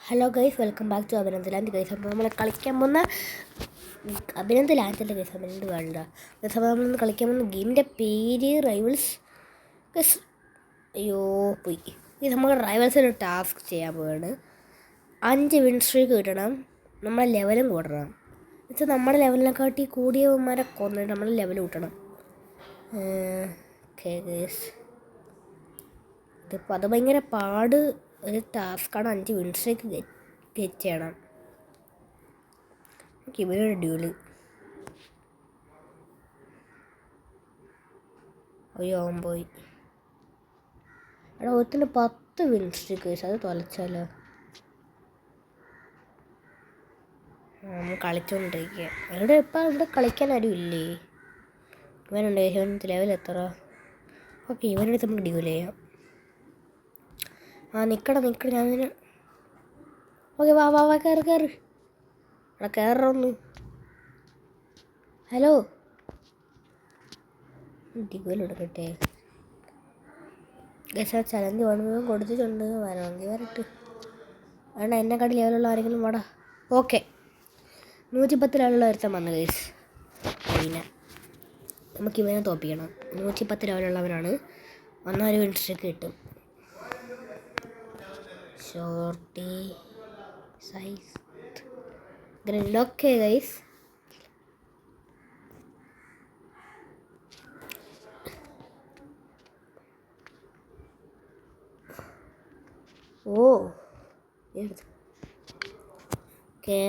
Hello guys, welcome back to Abhinand land guys. അപ്പോൾ നമ്മൾ കളിക്കാൻ പോകുന്ന അഭിനന്ദ് ലാൻഡിൻ്റെ ഗൈസ്, അഭിനന്ദ് വേൾഡ് ഗൈസ്. അപ്പോൾ നമ്മൾ കളിക്കാൻ പോകുന്ന ഗെയിമിൻ്റെ പേര് റൈവൽസ് ഗൈസ്. അയ്യോ പോയി ഈ നമ്മൾ റൈവൽസിന് ഒരു ടാസ്ക് ചെയ്യാൻ പോവുകയാണ്. 5 വിൻ സ്ട്രീക്ക് കിട്ടണം, നമ്മളെ ലെവലും കൂട്ടണം. എന്നുവെച്ചാൽ നമ്മുടെ ലെവലിനെക്കാട്ടി കൂടിയവന്മാരെ കൊന്നിട്ട് നമ്മൾ ലെവൽ കൂട്ടണം. ഓക്കെ ഗൈസ്, ഇതിപ്പോൾ അത് ഭയങ്കര പാട് ഒരു ടാസ്ക്കാണ്. 5 വിൻ സ്ട്രീക്ക് ഗെറ്റ് ചെയ്യണം. ഇവരൊരു ഡ്യൂല്. അയ്യോ അവൻ പോയി. എടാ ഒത്തിന് 10 വിൻ സ്ട്രീക്ക് ഗൈസ്, അത് തൊലച്ചാലോ? നമ്മൾ കളിച്ചുകൊണ്ടിരിക്കുക. ഇവിടെ ഇപ്പം ഇവിടെ കളിക്കാൻ ആരും ഇല്ലേ? ഇവനുണ്ട്. ഇവൻ്റെ ലെവൽ എത്ര? ഓക്കെ, ഇവനെടുത്ത് നമുക്ക് ഡ്യൂൽ ചെയ്യാം. നിൽക്കട ഞാൻ ഇതിന്. ഓക്കെ വാ കയറ് എടാ കയറൊന്ന്. ഹലോ ഡിഗോലെടുക്കട്ടെ ഗൈസ്. ചലഞ്ച് വേണമെങ്കിൽ കൊടുത്തിട്ടുണ്ട്, വരണമെങ്കിൽ വരട്ടെ. വേണ്ട എന്നെക്കാട്ടി ലെവലുള്ള ആരെങ്കിലും വാടാ. ഓക്കെ 110 ലെവലുള്ള ഒരുത്തൻ വന്നു ഗൈസ്. പിന്നെ നമുക്കിവനെ തോപ്പിക്കണം. 110 ലെവലുള്ളവനാണ് വന്ന ഒരു വിൻസ്ട്രിക്ക് കിട്ടും. Shorty size grunt. Okay guys, okay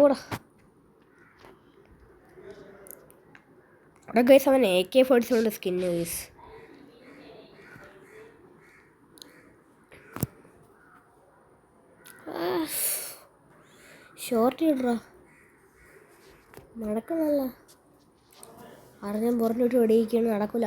ഓടാ. അവിടെ ഗൈസ് അവൻ AK-47 സ്കിന്ന് ഗൈസ്. ഷോർട്ട് ഇടറാ നടക്കുന്നല്ല. അറിഞ്ഞാൽ പുറഞ്ഞിട്ട് വെടിയിക്കാണ്, നടക്കില്ല.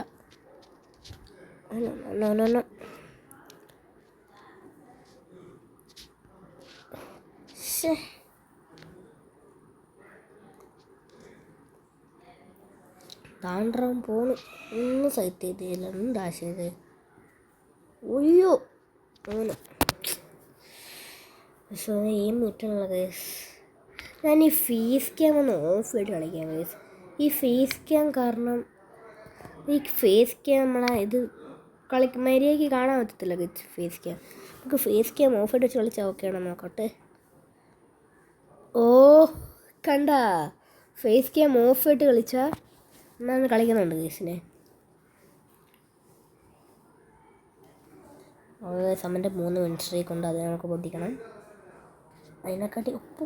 താണ്ടാൻ പോണു. ഒന്നും സൈറ്റ് ചെയ്തില്ല, എന്താ ചെയ്ത്? ഒയ്യോ അങ്ങനെ എയിം കിട്ടണല്ലോ ഗൈസ്. ഞാൻ ഈ ഫേസ് ക്യാം ഒന്ന് ഓഫ് ചെയ്ത് കളിക്കാം ഗൈസ്. ഈ ഫേസ് ക്യാം കാരണം നമ്മളെ ഇത് മര്യാദയ്ക്ക് കാണാൻ പറ്റത്തില്ല ഗൈസ്. ഫേസ് ക്യാം നമുക്ക് ഫേസ് ക്യാം ഓഫ് ചെയ്ത് വെച്ച് കളിച്ചാൽ ഓക്കെയാണോ നോക്കട്ടെ. ഓ കണ്ട, ഫേസ് ക്യാം ഓഫ് ചെയ്ത് കളിച്ചാൽ എന്നാന്ന് കളിക്കുന്നുണ്ട് ഗൈസിനെ. സമൻ്റെ 3 വിൻ സ്ട്രീക്ക് ഉണ്ട്, അത് നമുക്ക് പൊട്ടിക്കണം. അതിനെക്കാട്ടി ഉപ്പ്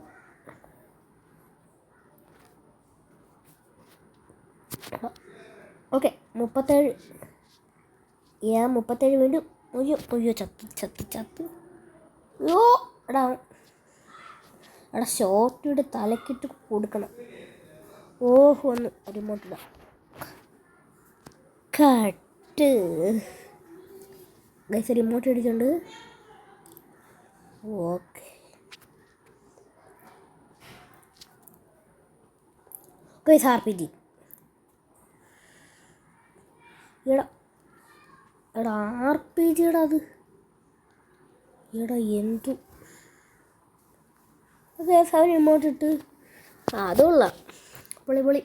ഓക്കെ 37. 37 വീണ്ടും. ഒയ്യോ ചത്ത്. അയ്യോ എടാ ഷോർട്ടിയുടെ തലക്കിട്ട് കൊടുക്കണം. ഓഹോ ഒന്ന് റിമോട്ടിടാം. കട്ട് ഗൈസ്, റിമോട്ട് അടിച്ചുണ്ട്. Okay guys, RPG. എടാ RPG അത് എന്തു ഗൈസ്. അവൻ റിമോട്ട് ഇട്ട് അതുള്ള പൊളി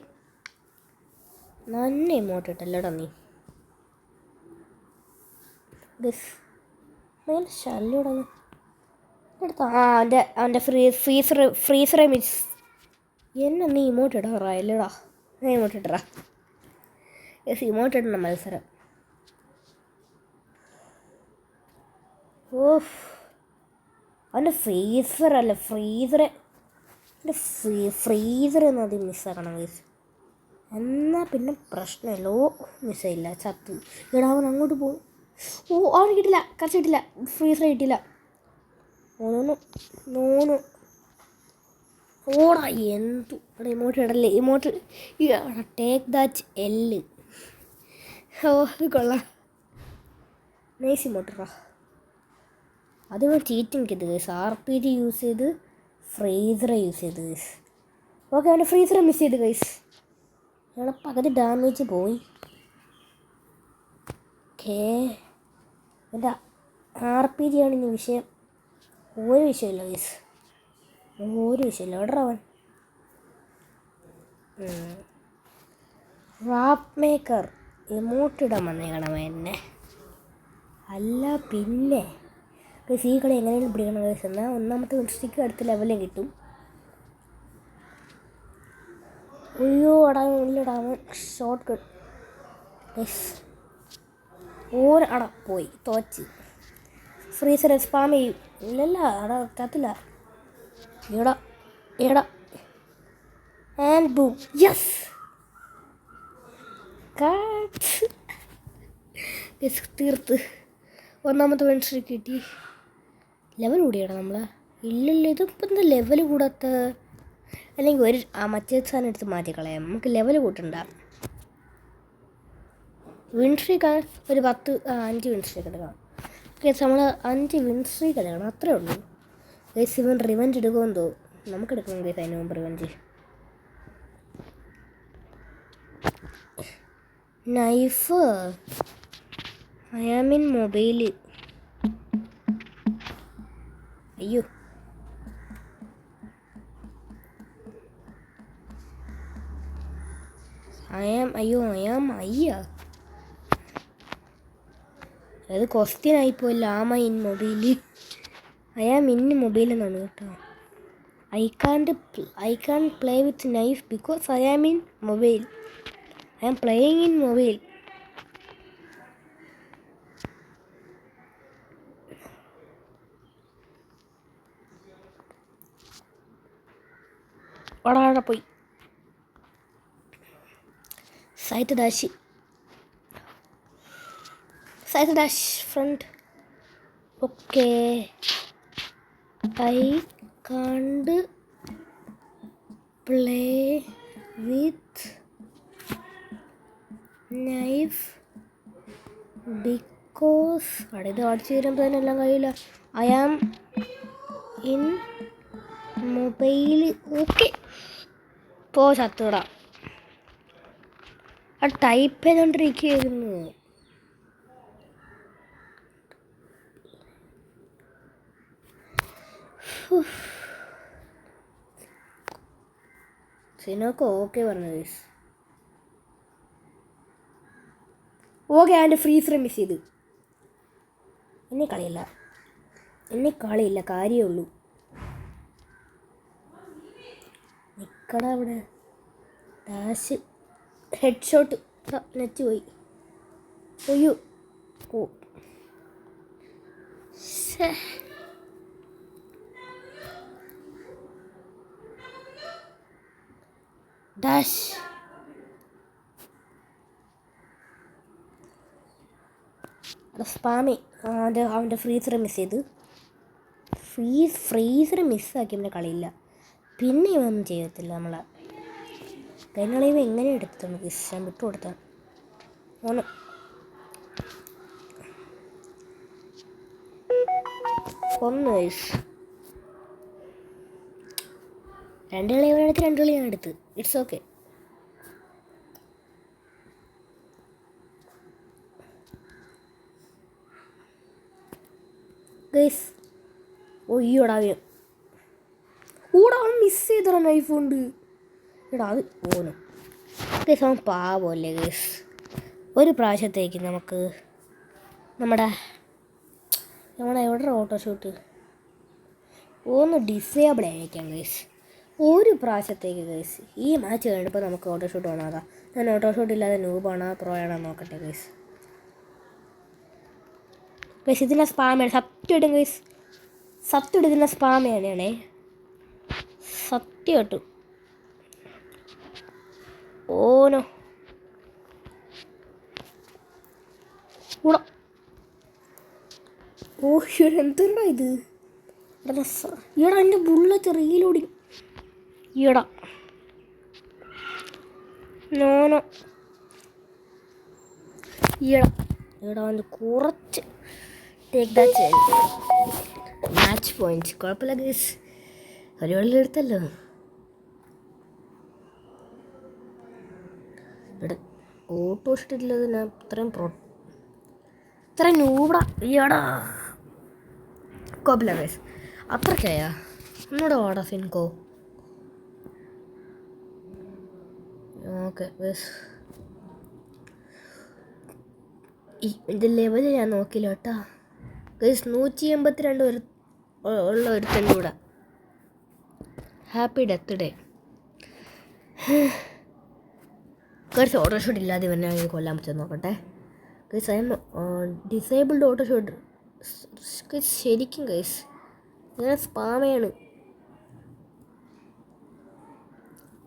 നന്നെ റിമോട്ട് ഇട്ടല്ലേടാ നീ ഗൈസ്. അങ്ങനെ ശല്യോടാ എടുത്ത അവൻ്റെ ഫ്രീസറെ മിസ് എന്നെ നീ ഇമോട്ട് ഇടാറാ അല്ലേടാ? ഞാൻ ഇമോട്ട് ഇട്ടറാ യെസ്, ഇമോട്ട് ഇടണ മത്സരം. ഓഫ് അവൻ്റെ ഫ്രീസറല്ല ഫ്രീസർ എന്നത് മിസ്സാക്കണം ഗൈസ്. എന്നാൽ പിന്നെ പ്രശ്നമില്ല. മിസ്സായില്ല, ചത്തു. എടാ അവൻ അങ്ങോട്ട് പോകും. അവന് കിട്ടില്ല, കറച്ച് കിട്ടില്ല, ഫ്രീസർ കിട്ടില്ല. നോന്നു ഓടാ എന്തു. എടാ ഇമോട്ട് ഇടല്ലേ, ഇമോട്ട് ടേക്ക് ദാറ്റ് എല്ല്. അത് കൊള്ളാം, നൈസ് ഇമോട്ടറാ. അത് ചീറ്റിങ് കിട്ടും ഗൈസ്. RPG യൂസ് ചെയ്ത് ഫ്രീസറെ യൂസ് ചെയ്ത് ഗൈസ്. ഓക്കെ അവൻ്റെ ഫ്രീസറെ മിസ് ചെയ്ത് ഗൈസ്. ഞങ്ങളെ പകുതി ഡാമേജ് പോയി. ഓക്കേ എൻ്റെ RPG ആണ് ഇനി വിഷയം. ഒരു വിഷയമില്ല ഗൈസ്, ഒരു വിഷയമില്ല. എവിടെ അവൻ? റാപ്പ് മേക്കർ എമോട്ടിടാൻ വന്നേക്കണം എന്നെ. അല്ല പിന്നെ ഗൈസ് ഈ കളി എങ്ങനെയും പിടിക്കണം ഗൈസ്. എന്നാൽ ഒന്നാമത്തെ വിൻസ്ട്രിക്ക് അടുത്ത ലെവലേ കിട്ടും. അയ്യോ ഇല്ലടാ ഷോർട്ട് കട്ട് ഗൈസ്. പോയി തോച്ച്. ഫ്രീസർ സ്പാം ചെയ്യും. ഇല്ലല്ല കത്തില്ല. എടാ ആൻഡ് ബൂം. യെസ് തീർത്ത്. ഒന്നാമത്തെ വെൻസ്ട്രി കിട്ടി. ലെവൽ കൂടിയാണ് നമ്മൾ. ഇല്ലല്ല ഇതിപ്പോൾ എന്താ ലെവൽ കൂടാത്ത? അല്ലെങ്കിൽ മറ്റേ സാധനം എടുത്ത് മാറ്റിക്കളയാം. നമുക്ക് ലെവൽ കൂട്ടണ്ട. വിൻസ്ട്രീക്ക് ഒരു 5 വിൻസ്ട്രീക്ക് എടുക്കാം. ഗൈസ് നമ്മൾ 5 വിൻസ്ട്രീക്ക് എടുക്കണം, അത്രേ ഉള്ളൂ. ഗൈസ് ഇവൻ റിവെഞ്ച് എടുക്കുമെന്ന് തോന്നും. നമുക്ക് എടുക്കണം ഗൈസ് അതിന് മുമ്പ് റിവെഞ്ച്. Knife അയാമിൻ mobile. അയ്യോ അയ്യ അത് ക്വസ്റ്റ്യൻ ആയിപ്പോയില്ല. In mobile. ഇൻ മൊബൈൽ എന്നാണ് കേട്ടോ. I can play with knife because in mobile. I am playing in mobile. അവിടെ പോയി site dash front. Okay I can't play with knife because ഇത് അടിച്ചു തരുമ്പോൾ തന്നെ എല്ലാം കഴിയില്ല. I am in mobile. Okay ചത്തുവിടാം. ടൈപ്പ് ചെയ്തോണ്ടിരിക്കുന്നു. സിനോക്ക് ഓക്കെ പറഞ്ഞു guys. Okay and freezer miss ചെയ്ത്. എന്നെ കളിയില്ല കാര്യമേ ഉള്ളൂ. നിക്കട അവിടെ ഡാഷ് ഹെഡ് ഷോട്ട്. നെറ്റ് പോയി. അയ്യോ ഡാഷ്. സ്പാമി അവൻ്റെ ഫ്രീസർ മിസ് ചെയ്ത്. ഫ്രീസർ മിസ്സാക്കി അവൻ്റെ കളിയില്ല. പിന്നെ ഇവൊന്നും ചെയ്യത്തില്ല നമ്മളെ. കഴിഞ്ഞ കളി എങ്ങനെ എടുത്തു ഇഷ്ടം വിട്ടു കൊടുത്താൽ ഓന്. ഒന്ന് 2 കളി അവനെടുത്ത് 2 കളി ഞാൻ എടുത്ത്. It's okay. ഗൈസ് ഒയ്യോടാവൻ മിസ് ചെയ്തോ നൈഫ് കൊണ്ട്. അത് ഓനോ ഗൈസ് അവൻ പാവമല്ലേ ഗൈസ്. ഒരു പ്രാവശ്യത്തേക്ക് നമുക്ക് നമ്മുടെ എവിടെ ഓട്ടോഷൂട്ട് ഒന്ന് ഡിസേബിൾ ആയിരിക്കാം ഗൈസ്. ഒരു പ്രാവശ്യത്തേക്ക് ഗൈസ്. ഈ മാച്ച് കഴിഞ്ഞപ്പോൾ നമുക്ക് ഓട്ടോഷൂട്ട് വേണമാതാ. ഞാൻ ഓട്ടോഷൂട്ട് ഇല്ലാതെ നൂബാണോ പ്രോ ആണോ നോക്കട്ടെ ഗൈസ്. ഗൈസ് ഇതിൻ്റെ സ്പാമാണ് സത്യം ഇടും ഗൈസ്. സത്യം ഇതിൻ്റെ സ്പാം തന്നെയാണേ സത്യം ഇട്ടു. ഓനോ എന്തുണ്ടോ ഇത്? ഈടാ എൻ്റെ ബുള്ളറ്റ് റീലോടി. ഈടാ നോനോ ഈടാ അവൻ്റെ കുറച്ച് ടേക്ക് ദാറ്റ് മാച്ച് പോയിൻറ്റ്സ്. കുഴപ്പമില്ല ഗൈസ്, ഒരു വെള്ളിലെടുത്തല്ലോ. ഇവിടെ ഓട്ടോ ഇട്ടിട്ടില്ലത് ഞാൻ ഇത്രയും ഇത്ര നൂടാ ഈടാ കുഴപ്പമില്ല ഗൈസ്. അത്രയ്ക്കായാ ഒന്നുകൂടെ ഓടാ ഫിൻകോ. ഓക്കെ ഗൈസ്, ഇത് ലെവൽ ഞാൻ നോക്കില്ല കേട്ടോ ഗൈസ്. 182 ഉള്ള ഒരുത്തൻ്റെ കൂടെ happy death day. Guys auto shoot ഇല്ലാതെ തന്നെ കൊല്ലാൻ പറ്റുമെന്ന് നോക്കട്ടെ guys. I M disabled auto shoot. ശരിക്കും ഗൈസ് ഞാൻ സ്പാമയാണ്.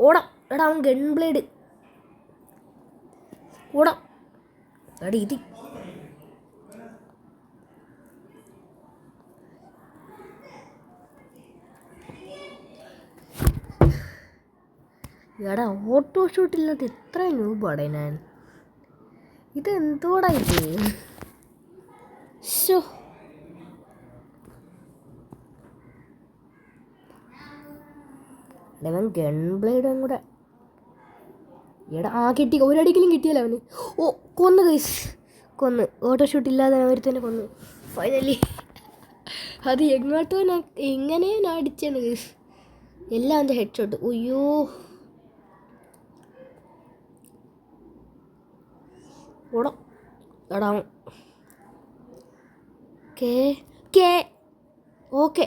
ഓടാം എടാ, അവൻ ഗൺ ബ്ലേഡ് ഓടാം എടാ. ഇത് എടാ ഓട്ടോ ഷൂട്ടില്ലാത്ത എത്ര നൂബാടേ ഞാൻ. ഇതെന്തോടാ ഇത്? ശോ, അവൻ ഗൺ ബ്ലേഡും കൂടെ എടാ. കിട്ടി, ഒരടിക്കലും കിട്ടിയല്ലോ അവന്. ഓ കൊന്ന് ഗൈസ്, കൊന്ന്. ഓട്ടോ ഷൂട്ട് ഇല്ലാതെ അവർ തന്നെ കൊന്നു ഫൈനലി. അത് എങ്ങോട്ടോ എങ്ങനെയോ ഞാൻ അടിച്ചാണ് ഗൈസ്. എല്ലാം എൻ്റെ ഹെഡ് ഷോട്ട്. അയ്യോ ഓടാ എടാ. Okay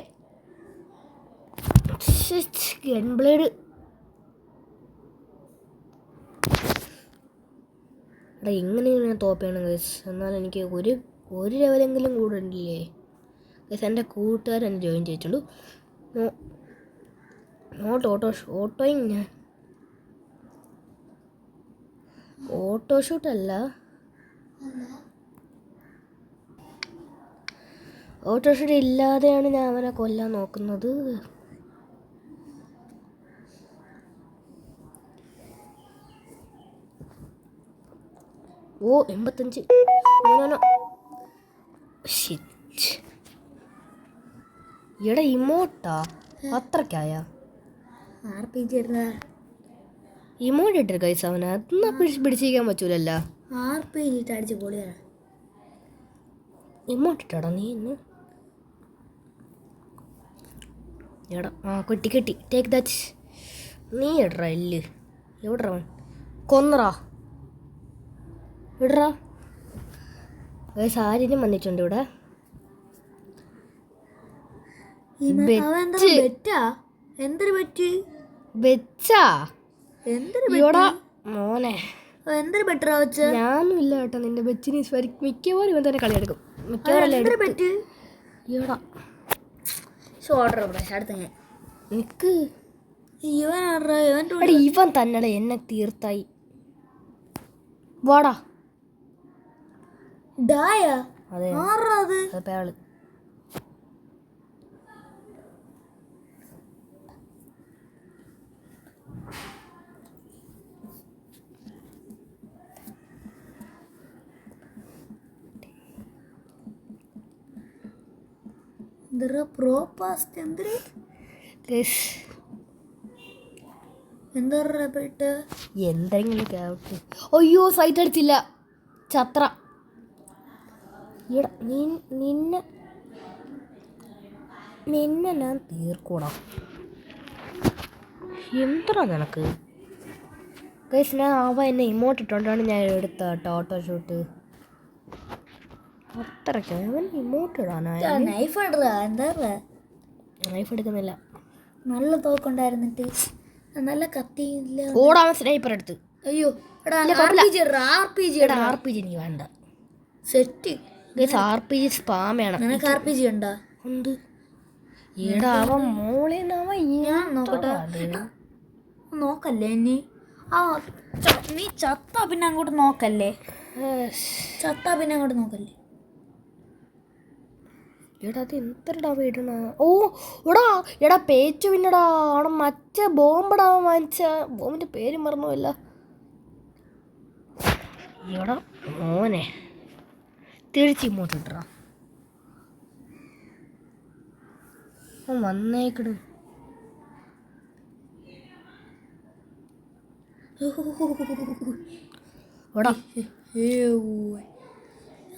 gun blade. എടാ ഇങ്ങനെയാണ് ഞാൻ തോപ്പയാണ് ഗൈസ്. എന്നാൽ എനിക്ക് ഒരു ലെവലെങ്കിലും കൂടെ ഉണ്ടല്ലേ ഗൈസ്. എൻ്റെ കൂട്ടുകാരൻ ജോയിൻ ചെയ്തിട്ടുണ്ട്. ഓട്ടോയും ഞാൻ ഓട്ടോ ഷൂട്ടല്ല, ഓട്ടോ ഷൂട്ട് ഇല്ലാതെയാണ് ഞാൻ അവനെ കൊല്ലാൻ നോക്കുന്നത്. ഓ 85. എടാ ഇമോട്ടാ അത്രക്കായ RPG ഇമോട്ട് ഇട്ടിട്ട് കൈസ് അവനെ അതൊന്നും പിടിച്ചിരിക്കാൻ പറ്റൂലല്ലോ. RPG അടിച്ച് പൊളിയാണ്. ഇമോട്ട് ഇട്ടാടാ നീ ഇന്ന്. എടാ കെട്ടി ടേക്ക് ദാറ്റ്. നീ ഇടറാ ഇല്ല്. എവിടെറാ അവൻ? കൊന്നറാ ഇടറാ ഗൈസ്. ആരും വന്നിട്ടുണ്ട് ഇവിടെ. എന്തൊരു പറ്റി വെച്ചാ മോനെ? എന്തൊരു ബെറ്ററാ വെച്ച? ഞാനും ഇല്ല കേട്ടോ നിന്റെ ബെച്ചിന്. മിക്കവാറും ഇവൻ തന്നെ കളിയെടുക്കും. നിക്ക് ഇവൻ തന്നെടാ എന്നെ തീർത്തായി. വാടാ. അതെ അയാള്. എന്തെങ്കിലും അയ്യോ സൈറ്റ് അടിച്ചില്ല ചത്ര. നിന്നെ ഞാൻ തീർക്കൂടാ. എന്താ നിനക്ക് ഗൈസ്? ഞാൻ എന്നെ ഇമോട്ട് ഇട്ടോണ്ടാണ് ഞാൻ എടുത്ത കേട്ടോ ഓട്ടോ ഷൂട്ട്. അത്രയ്ക്ക് അവൻ ഇമോട്ട് ഇടാനായി. നൈഫ് എടുക്കുന്നില്ല. നല്ല തോക്കുണ്ടായിരുന്നിട്ട് നല്ല കത്തിയില്ല. ഓടാൻ സ്നൈപ്പർ എടുത്ത്. അയ്യോ RPG എനിക്ക് വേണ്ട. Set RPG സ്പാമാണ്. നിനക്ക് RPG ഉണ്ടോ? ഉണ്ട്. ഈടാ അവൻ മോളെ ഞാൻ നോക്കട്ടെ. നോക്കല്ലേ നീ ചത്താ പിന്നെ അങ്ങോട്ട് നോക്കല്ലേ. എടാ അത് എന്തരടാ വീടണ? എടാ പേച്ചു പിന്നടാ അവിടെ മറ്റേ ബോംബടാ വാങ്ങിച്ച ബോംബിന്റെ പേര് മറന്നുവല്ല. എടാ മോനെ തിരിച്ച് ഇങ്ങോട്ട് ഇട്ടടാ. വന്നേക്കട്.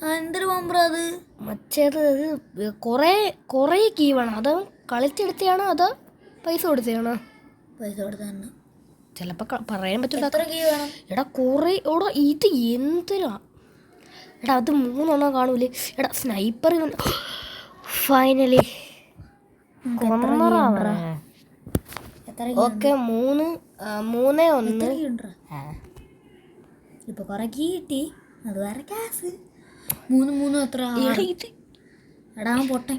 എന്തൊരു ബോംബർ അത്? മറ്റേത് കുറേ കീ വേണം. അത് കളിച്ചെടുത്തതാണോ അതോ പൈസ കൊടുത്തതാണോ? പൈസ കൊടുത്താണ്. ചിലപ്പോൾ പറയാൻ പറ്റില്ല. എത്ര കീ വേണം? എടാ ഇത് എന്തിനാ എടാ? അത് 3 കാണൂലേ എടാ? Sniper finally കൊന്നറാ. ഓക്കെ 3 1 ഇപ്പൊ കൊറേ കീ കിട്ടി. അത് വേറെ ക്യാസ്. 3 എത്ര? എടാ പൊട്ടൻ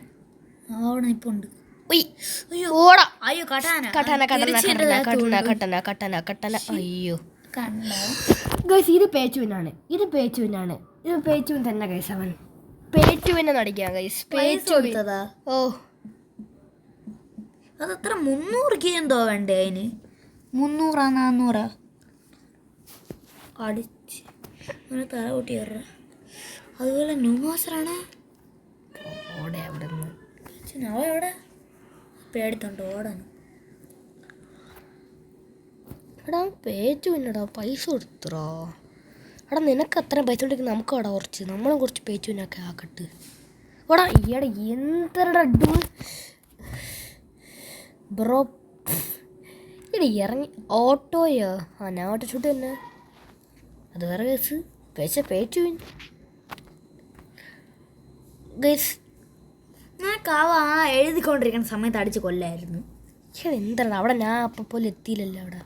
അവിടെ ഇപ്പൊ ഉണ്ട്. അയ്യോ കട്ടന. അയ്യോ ഗൈസ്, ഇത് പേച്ചുവിനാണ്. ഇത് പേച്ചുവിൻ തന്നെ ഗൈസ്. അവൻ പേച്ചുവിനെ നടിക്കാം ഗൈസ്. പേച്ചുവിൻ. ഓ അതത്ര 300 കീ എന്തോ വേണ്ടേ അതിന്? 300 400 അടിച്ച് അങ്ങനെ തല കൂട്ടി കയറ. അതുപോലെ ന്യൂമോസറാണ് അവിടെ എവിടെ പേടിത്തോണ്ട് ഓടാണ്. എടാ പേച്ചുവിനടാ പൈസ കൊടുത്തോ? എടാ നിനക്ക് അത്രയും പൈസ കൊടുക്കുന്ന നമുക്ക് അവിടെ കുറച്ച് നമ്മളും കുറച്ച് പേച്ചുവിനൊക്കെ ആക്കട്ട്. ഓടാ ഈയിടെ എന്തരടാ ബ്രോ ഇടി ഇറങ്ങി ഓട്ടോയോ? ഞാൻ ഓട്ടോ ഷൂട്ട് തന്നെ. അത് വേറെ കേസ്. പേച്ചുവിൻ ഗൈസ് കാവ എഴുതിക്കൊണ്ടിരിക്കുന്ന സമയത്ത് അടിച്ച് കൊല്ലായിരുന്നു. എന്താണ് അവിടെ? ഞാൻ അപ്പം പോലെ എത്തിയില്ലല്ലോ അവിടെ.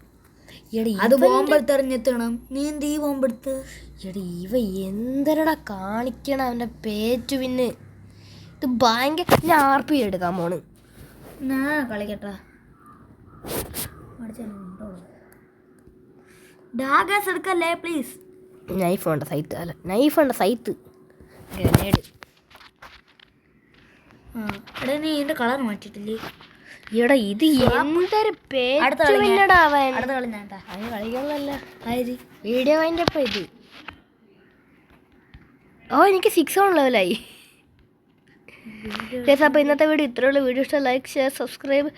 അത് ബോംബെടുത്തെറിഞ്ഞെത്തണം. നീ എന്ത് ഈ ബോംബെടുത്ത്? ഇവ എന്തരടാ കാണിക്കണ അവൻ്റെ പേച്ചുവിന്? ഇത് ഭയങ്കര. ഞാൻ RP എടുക്കാൻ പോണ്. ഞാൻ കളിക്കട്ടാ. ഡാഗേഴ്സ് എടുക്കല്ലേ പ്ലീസ്. നൈഫ് വേണ്ട സൈത്ത് ഗ്രനേഡ്. എടാ നീ ഇതിന്റെ കളർ മാറ്റിട്ടില്ലേ? എടാ ഇത് എന്തൊരു പേച്ചുവിനടാ അവൻ. അടുത്ത കളി ഞാണ്ടാ. അവന് കളിക്കാനല്ല വീഡിയോ അതിൻ്റെ ഒപ്പം ഇത്. എനിക്ക് 6 ലെവലായി. അപ്പോൾ ഇന്നത്തെ വീഡിയോ ഇത്രയുള്ള. വീഡിയോ ഇഷ്ടം ലൈക്ക് ഷെയർ സബ്സ്ക്രൈബ്.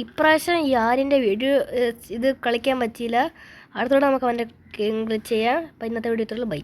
ഇപ്രാവശ്യം ഈ ആരിൻ്റെ വീഡിയോ ഇത് കളിക്കാൻ പറ്റിയില്ല. അടുത്തോടെ നമുക്ക് അവൻ്റെ ചെയ്യാം. അപ്പോൾ ഇന്നത്തെ വീഡിയോ ഇത്രയുള്ള. ബൈ.